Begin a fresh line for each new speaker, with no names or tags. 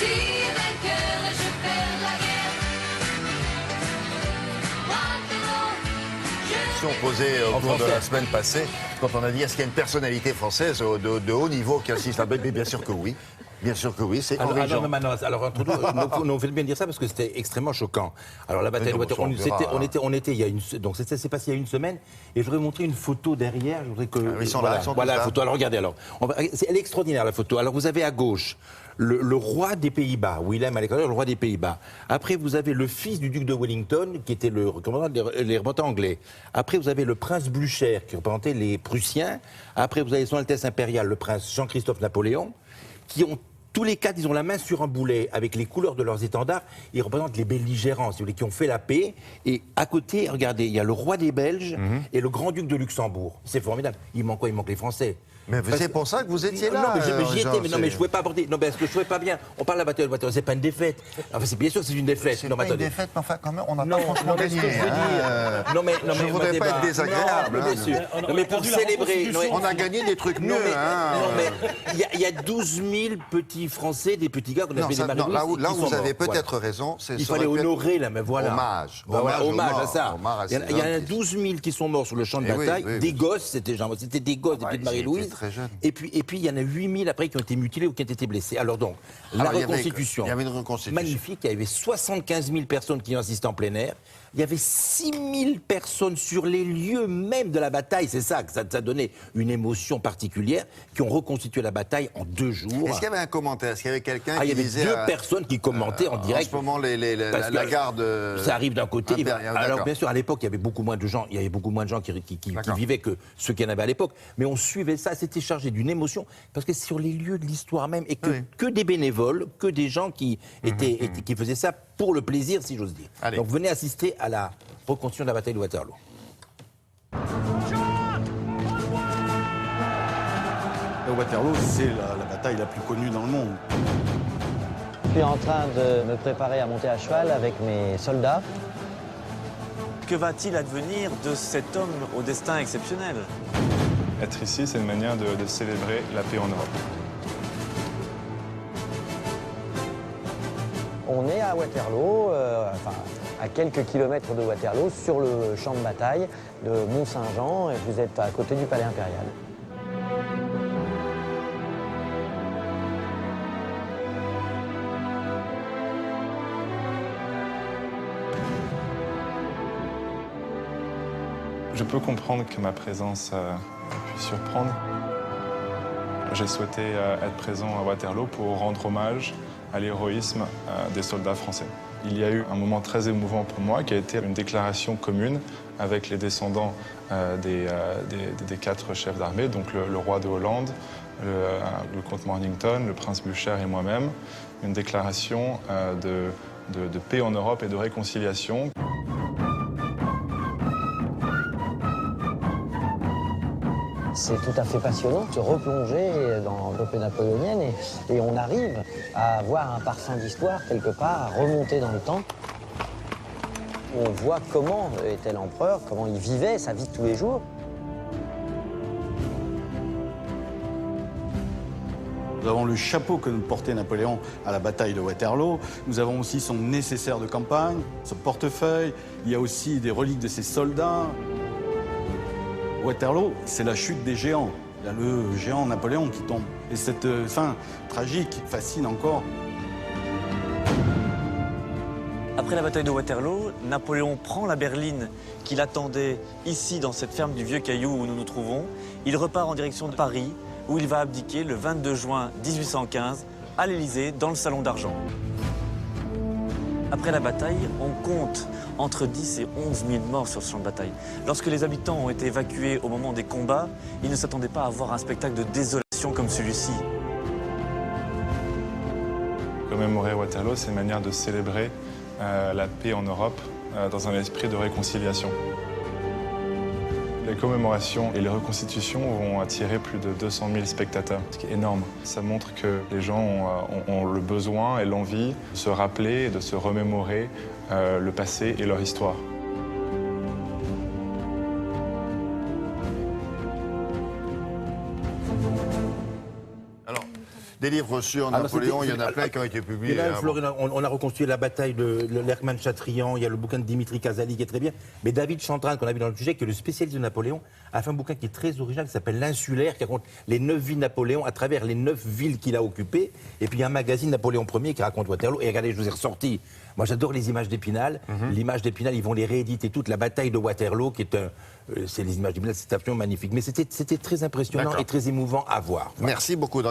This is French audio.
Petit vainqueur et je perds la guerre.
Question posée au cours de la semaine passée, quand on a dit est-ce qu'il y a une personnalité française de haut niveau qui insiste à mais bien sûr que oui. Bien sûr que oui, c'est Henri Jean.
Alors, entre nous, on fait bien dire ça parce que c'était extrêmement choquant. Alors, la bataille de Waterloo, on était il y a une... Donc, c'est passé il y a une semaine, et je voudrais vous montrer une photo derrière. Je voudrais que...
Ils sont là,
voilà la photo. Alors, regardez, alors. Elle est extraordinaire, la photo. Alors, vous avez à gauche le roi des Pays-Bas, Willem Alexander, le roi des Pays-Bas. Après, vous avez le fils du duc de Wellington, qui était le commandant des remontants anglais. Après, vous avez le prince Blücher, qui représentait les Prussiens. Après, vous avez son Altesse impériale, le prince Jean-Christophe Napoléon, qui ont tous les quatre, ils ont la main sur un boulet avec les couleurs de leurs étendards. Ils représentent les belligérants, si vous voulez, qui ont fait la paix. Et à côté, regardez, il y a le roi des Belges et le grand-duc de Luxembourg. C'est formidable. Il manque quoi? Il manque les Français.
Mais c'est pour ça que vous étiez là.
Non, mais j'y étais, mais non, mais je ne pouvais pas aborder. Non, mais est-ce que je ne trouvais pas bien? On parle de la bataille de Waterloo, c'est pas une défaite. Enfin, c'est bien sûr que c'est une défaite.
C'est pas une défaite, mais enfin, quand même, on n'a pas franchement
non, mais
gagné.
ce que je veux dire. Non, mais
je ne voudrais pas être désagréable.
Non, bien sûr. Non, mais pour célébrer.
On a gagné des trucs mieux.
Non, mais il y a 12 000 petits Français, des petits gars qu'on appelle des Marie-Louise.
Là où vous avez peut-être raison, c'est
il fallait honorer, là, mais voilà.
Hommage
à ça. Il y en a 12 000 qui sont morts sur le champ de bataille. Des gosses, c'était des gosses, des petites Marie-Louise. Et puis, il y en a 8 000 après qui ont été mutilés ou qui ont été blessés. Alors donc, la reconstitution,
il y avait une reconstitution
magnifique. Il y avait 75 000 personnes qui ont assisté en plein air. Il y avait 6 000 personnes sur les lieux même de la bataille. C'est ça que ça donnait une émotion particulière, qui ont reconstitué la bataille en 2 jours.
Est-ce qu'il y avait un commentaire? Est-ce qu'il y avait quelqu'un qui disait...
Il y avait 2 personnes qui commentaient en direct.
En ce moment, la garde...
Ça arrive d'un côté. Alors, bien sûr, à l'époque, il y avait beaucoup moins de gens. Il y avait beaucoup moins de gens qui vivaient que ceux qu'il y en avait à l'époque. Mais on suivait ça. C'était chargé d'une émotion. Parce que sur les lieux de l'histoire même, et que des bénévoles, que des gens qui faisaient ça pour le plaisir, si j'ose dire.
Allez.
Donc venez assister à la reconstitution de la bataille de Waterloo.
Waterloo, c'est la bataille la plus connue dans le monde.
Je suis en train de me préparer à monter à cheval avec mes soldats.
Que va-t-il advenir de cet homme au destin exceptionnel?
Être ici, c'est une manière de célébrer la paix en Europe.
On est à Waterloo, à quelques kilomètres de Waterloo, sur le champ de bataille de Mont-Saint-Jean, et vous êtes à côté du palais impérial.
Je peux comprendre que ma présence puisse surprendre. J'ai souhaité être présent à Waterloo pour rendre hommage à l'héroïsme des soldats français. Il y a eu un moment très émouvant pour moi qui a été une déclaration commune avec les descendants des 4 chefs d'armée, donc le roi de Hollande, le comte Mornington, le prince Blücher et moi-même. Une déclaration de paix en Europe et de réconciliation.
C'est tout à fait passionnant de se replonger dans l'épopée napoléonienne et on arrive à avoir un parfum d'histoire quelque part, à remonter dans le temps. On voit comment était l'empereur, comment il vivait sa vie de tous les jours.
Nous avons le chapeau que nous portait Napoléon à la bataille de Waterloo. Nous avons aussi son nécessaire de campagne, son portefeuille. Il y a aussi des reliques de ses soldats. Waterloo, c'est la chute des géants. Il y a le géant Napoléon qui tombe. Et cette fin tragique fascine encore.
Après la bataille de Waterloo, Napoléon prend la berline qu'il attendait ici, dans cette ferme du Vieux Caillou où nous nous trouvons. Il repart en direction de Paris, où il va abdiquer le 22 juin 1815 à l'Élysée, dans le Salon d'Argent. Après la bataille, on compte entre 10 et 11 000 morts sur ce champ de bataille. Lorsque les habitants ont été évacués au moment des combats, ils ne s'attendaient pas à voir un spectacle de désolation comme celui-ci.
Commémorer Waterloo, c'est une manière de célébrer la paix en Europe dans un esprit de réconciliation. Les commémorations et les reconstitutions vont attirer plus de 200 000 spectateurs, ce qui est énorme. Ça montre que les gens ont le besoin et l'envie de se rappeler et de se remémorer le passé et leur histoire.
Des livres sur
Ah, non,
Napoléon, il
c'était-
y en a plein qui ont été publiés.
Et là,
hein.
Florine, on a reconstruit la bataille de l'Erckmann-Chatrian, il y a le bouquin de Dimitri Casali qui est très bien. Mais David Chantran, qu'on a vu dans le sujet, qui est le spécialiste de Napoléon, a fait un bouquin qui est très original, qui s'appelle L'Insulaire, qui raconte les 9 vies de Napoléon à travers les 9 villes qu'il a occupées. Et puis il y a un magazine Napoléon Ier qui raconte Waterloo. Et regardez, je vous ai ressorti. Moi, j'adore les images d'Épinal. L'image d'Épinal, ils vont les rééditer toute la bataille de Waterloo, qui est c'est les images d'Épinal, c'est absolument magnifique. Mais c'était très impressionnant
D'accord.
et très émouvant à voir. Voilà.
Merci beaucoup.